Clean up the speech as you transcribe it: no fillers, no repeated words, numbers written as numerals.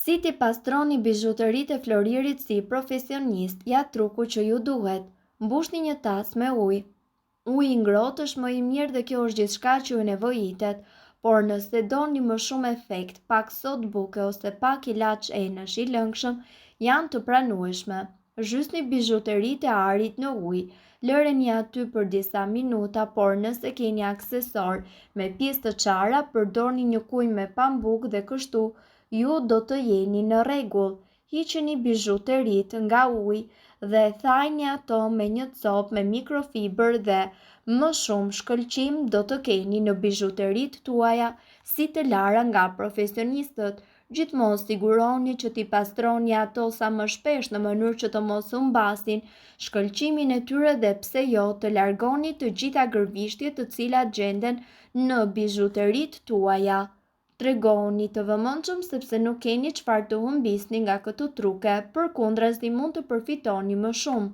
Si ti pastroni bizhuteritë e Floririt si profesionist, ja truku që ju duhet. Mbushni një tas me ujë. Uji i ngrohtë është më i mirë dhe kjo është gjithçka që ju nevojitet, por nëse doni më shumë efekt, pak sodë buke ose pak ilaç enësh i lëngshëm janë të pranueshme. Zhysni bizhuteritë e arit në ujë. Lëreni aty për disa minuta, por nëse keni aksesor me pjesë të çara, përdorni një kujnë me pambuk dhe kështu ju do të jeni në rregull. Hiqeni bizhuteritë nga uji dhe thajni ato me një copë me mikrofibër dhe më shumë shkëlqim do të keni në bizhuteritë tuaja si të lara nga profesionistët. Gjithmonë siguroni që t'i pastroni ato sa më shpesh në mënyrë që të mos humbasin shkëlqimin e tyre dhe pse jo të largoni të gjitha gërvishtjet të cilat gjenden në bizhuteritë tuaja. Tregoni të vëmendshëm sepse nuk keni çfarë të humbisni nga këto truke, përkundrazi mund të përfitoni më shumë.